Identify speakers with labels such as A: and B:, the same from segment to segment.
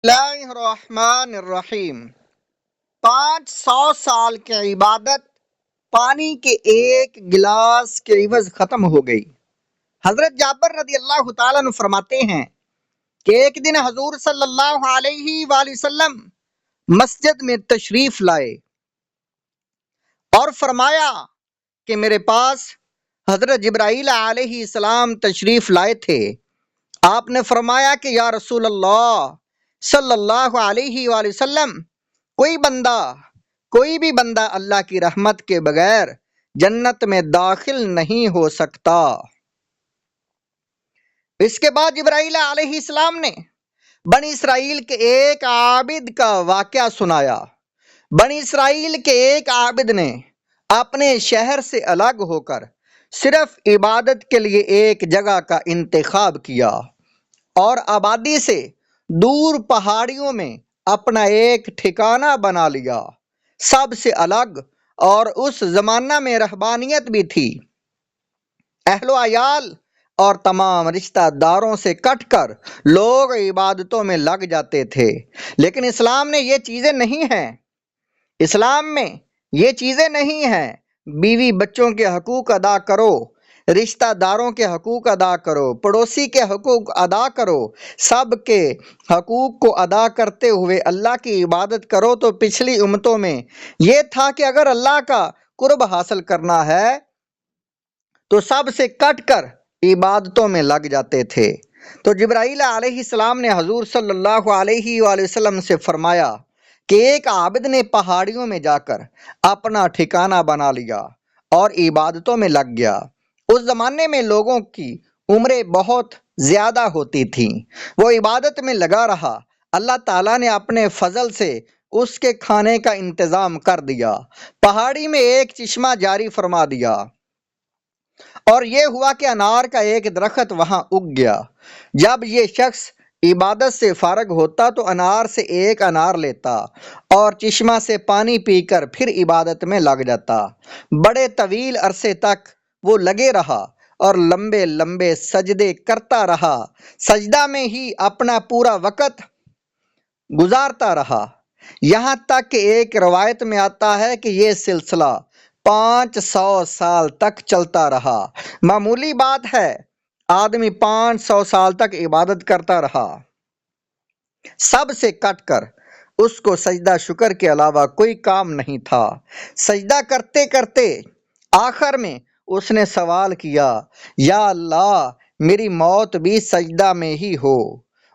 A: اللہ الرحمن الرحیم 500 سال کی عبادت پانی کے ایک گلاس کے عوض ختم ہو گئی۔ حضرت جابر رضی اللہ تعالیٰ عنہ فرماتے ہیں کہ ایک دن حضور صلی اللہ علیہ وآلہ وسلم مسجد میں تشریف لائے اور فرمایا کہ میرے پاس حضرت جبرائیل علیہ السلام تشریف لائے تھے۔ آپ نے فرمایا کہ یا رسول اللہ صلی اللہ علیہ وآلہ وسلم، کوئی بھی بندہ اللہ کی رحمت کے بغیر جنت میں داخل نہیں ہو سکتا۔ اس کے بعد جبرائیل علیہ السلام نے بنی اسرائیل کے ایک عابد کا واقعہ سنایا۔ بنی اسرائیل کے ایک عابد نے اپنے شہر سے الگ ہو کر صرف عبادت کے لیے ایک جگہ کا انتخاب کیا اور آبادی سے دور پہاڑیوں میں اپنا ایک ٹھکانہ بنا لیا، سب سے الگ۔ اور اس زمانہ میں رہبانیت بھی تھی، اہل و عیال اور تمام رشتہ داروں سے کٹ کر لوگ عبادتوں میں لگ جاتے تھے۔ لیکن اسلام میں یہ چیزیں نہیں ہیں۔ بیوی بچوں کے حقوق ادا کرو، رشتہ داروں کے حقوق ادا کرو، پڑوسی کے حقوق ادا کرو، سب کے حقوق کو ادا کرتے ہوئے اللہ کی عبادت کرو۔ تو پچھلی امتوں میں یہ تھا کہ اگر اللہ کا قرب حاصل کرنا ہے تو سب سے کٹ کر عبادتوں میں لگ جاتے تھے۔ تو جبرائیل علیہ السلام نے حضور صلی اللہ علیہ وآلہ وسلم سے فرمایا کہ ایک عابد نے پہاڑیوں میں جا کر اپنا ٹھکانہ بنا لیا اور عبادتوں میں لگ گیا۔ اس زمانے میں لوگوں کی عمریں بہت زیادہ ہوتی تھیں، وہ عبادت میں لگا رہا۔ اللہ تعالیٰ نے اپنے فضل سے اس کے کھانے کا انتظام کر دیا، پہاڑی میں ایک چشمہ جاری فرما دیا، اور یہ ہوا کہ انار کا ایک درخت وہاں اگ گیا۔ جب یہ شخص عبادت سے فارغ ہوتا تو انار سے ایک انار لیتا اور چشمہ سے پانی پی کر پھر عبادت میں لگ جاتا۔ بڑے طویل عرصے تک وہ لگے رہا اور لمبے لمبے سجدے کرتا رہا، سجدہ میں ہی اپنا پورا وقت گزارتا رہا، یہاں تک کہ ایک روایت میں آتا ہے کہ یہ سلسلہ 500 سال تک چلتا رہا۔ معمولی بات ہے، آدمی 500 سال تک عبادت کرتا رہا، سب سے کٹ کر۔ اس کو سجدہ شکر کے علاوہ کوئی کام نہیں تھا۔ سجدہ کرتے کرتے آخر میں اس نے سوال کیا، یا اللہ میری موت بھی سجدہ میں ہی ہو،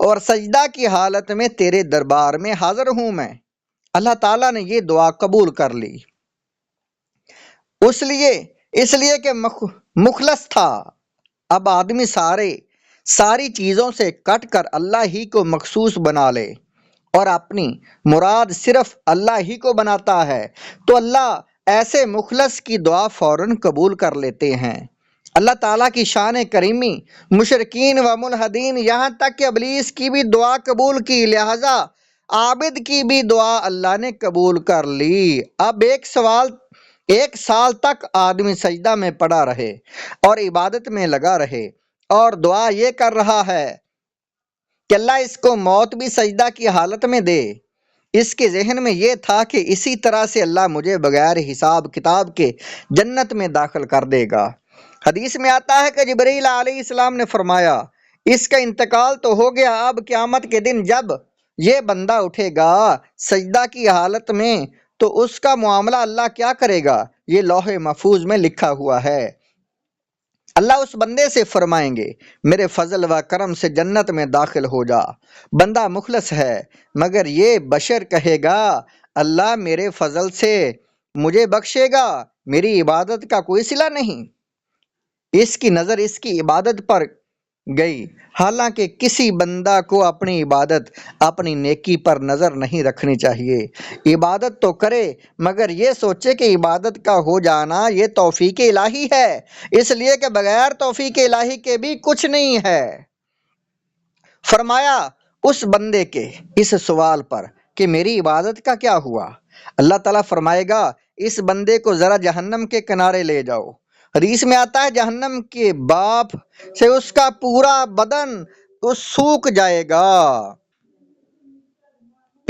A: اور سجدہ کی حالت میں تیرے دربار میں حاضر ہوں میں۔ اللہ تعالیٰ نے یہ دعا قبول کر لی، اس لیے کہ مخلص تھا۔ اب آدمی ساری چیزوں سے کٹ کر اللہ ہی کو مخصوص بنا لے اور اپنی مراد صرف اللہ ہی کو بناتا ہے تو اللہ ایسے مخلص کی دعا فوراً قبول کر لیتے ہیں۔ اللہ تعالیٰ کی شان کریمی مشرکین و ملحدین یہاں تک کہ ابلیس کی بھی دعا قبول کی، لہذا عابد کی بھی دعا اللہ نے قبول کر لی۔ اب ایک سال تک آدمی سجدہ میں پڑا رہے اور عبادت میں لگا رہے اور دعا یہ کر رہا ہے کہ اللہ اس کو موت بھی سجدہ کی حالت میں دے۔ اس کے ذہن میں یہ تھا کہ اسی طرح سے اللہ مجھے بغیر حساب کتاب کے جنت میں داخل کر دے گا۔ حدیث میں آتا ہے کہ جبرائیل علیہ السلام نے فرمایا، اس کا انتقال تو ہو گیا، اب قیامت کے دن جب یہ بندہ اٹھے گا سجدہ کی حالت میں تو اس کا معاملہ اللہ کیا کرے گا، یہ لوح محفوظ میں لکھا ہوا ہے۔ اللہ اس بندے سے فرمائیں گے، میرے فضل و کرم سے جنت میں داخل ہو جا۔ بندہ مخلص ہے، مگر یہ بشر کہے گا، اللہ میرے فضل سے مجھے بخشے گا، میری عبادت کا کوئی صلہ نہیں۔ اس کی نظر اس کی عبادت پر گئی، حالانکہ کسی بندہ کو اپنی عبادت اپنی نیکی پر نظر نہیں رکھنی چاہیے۔ عبادت تو کرے مگر یہ سوچے کہ عبادت کا ہو جانا یہ توفیق الہی ہے، اس لیے کہ بغیر توفیق الہی کے بھی کچھ نہیں ہے۔ فرمایا اس بندے کے اس سوال پر کہ میری عبادت کا کیا ہوا، اللہ تعالیٰ فرمائے گا، اس بندے کو ذرا جہنم کے کنارے لے جاؤ۔ حدیث میں آتا ہے جہنم کے باپ سے اس کا پورا بدن سوکھ جائے گا۔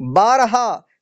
A: 12